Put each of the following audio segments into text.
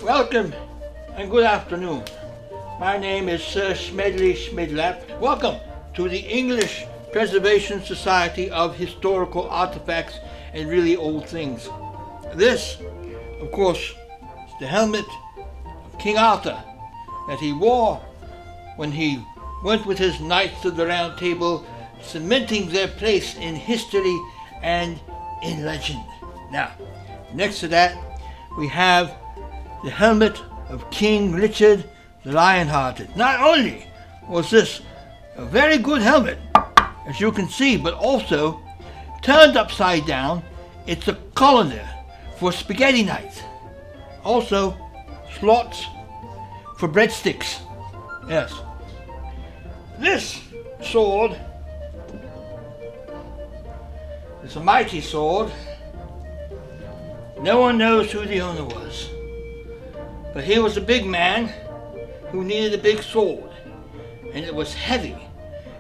Welcome and good afternoon. My name is Sir Smedley Smedlap. Welcome to the English Preservation Society of Historical Artifacts and Really Old Things. This, of course, is the helmet of King Arthur that he wore when he went with his knights to the Round Table, cementing their place in history and in legend. Now, next to that, we have the helmet of King Richard the Lionhearted. Not only was this a very good helmet, as you can see, but also turned upside down, it's a colander for spaghetti nights. Also, slots for breadsticks. Yes. This sword is a mighty sword. No one knows who the owner was. But he was a big man who needed a big sword. And it was heavy.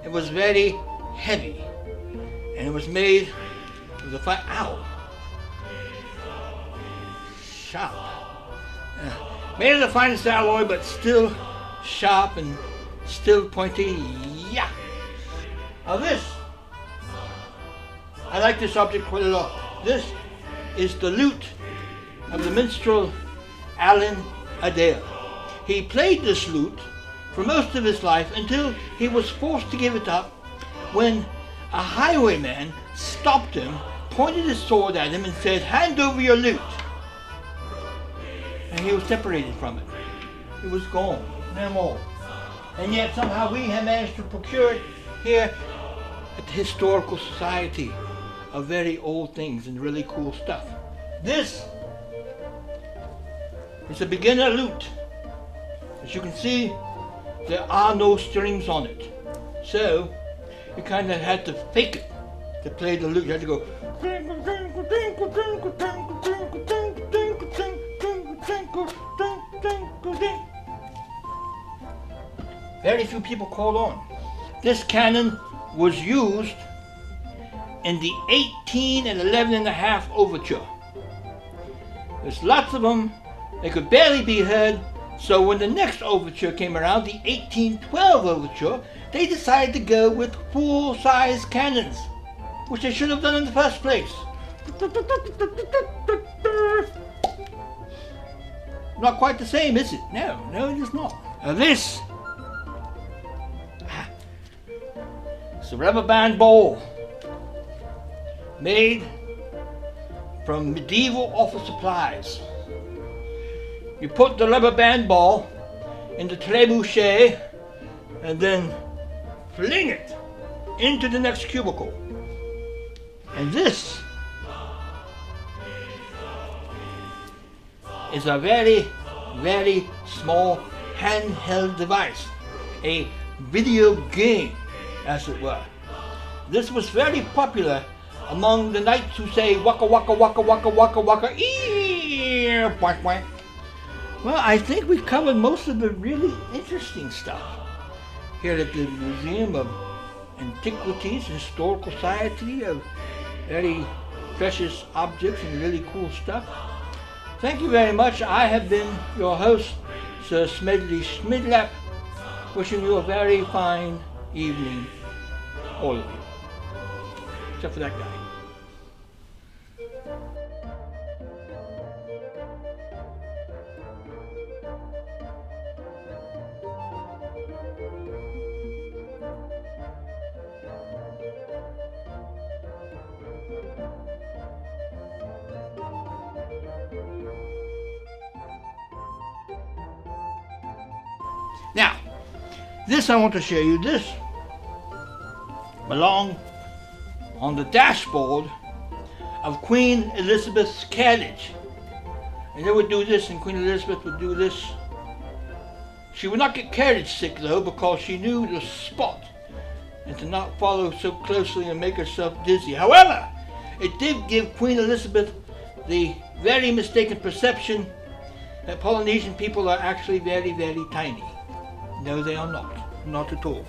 It was very heavy. And it was made with a fine... Ow! Sharp. Made of the finest alloy, but still sharp and still pointy. Yeah! Now this, I like this object quite a lot. This is the lute of the minstrel Alan Adair. He played this lute for most of his life until he was forced to give it up when a highwayman stopped him, pointed his sword at him and said, "Hand over your lute." And he was separated from it. It was gone, no more. And yet somehow we have managed to procure it here at the Historical Society of Very Old Things and really cool stuff. This is a beginner lute. As you can see, there are no strings on it. So, you kind of had to fake it to play the lute. You had to go... Very few people caught on. This cannon was used in the 18 and 11 and a half overture. There's lots of them. They could barely be heard. So when the next overture came around, the 1812 overture, they decided to go with full-size cannons, which they should have done in the first place. Not quite the same, is it? No, it is not. Now this is a rubber band ball made from medieval office supplies. You put the rubber band ball in the trebuchet and then fling it into the next cubicle. And this is a very, very small handheld device, a video game, as it were. This was very popular among the knights who say waka waka waka waka waka waka ee quack quack. Well, I think we covered most of the really interesting stuff here at the Museum of Antiquities, Historical Society of Very Precious Objects and really cool stuff. Thank you very much. I have been your host, Sir Smedley Smedlap, wishing you a very fine evening, all of you, except for that guy. Now, this I want to show you. This belonged on the dashboard of Queen Elizabeth's carriage. And they would do this, and Queen Elizabeth would do this. She would not get carriage sick though, because she knew the spot and to not follow so closely and make herself dizzy. However, it did give Queen Elizabeth the very mistaken perception that Polynesian people are actually very, very tiny. No, they are not. Not at all.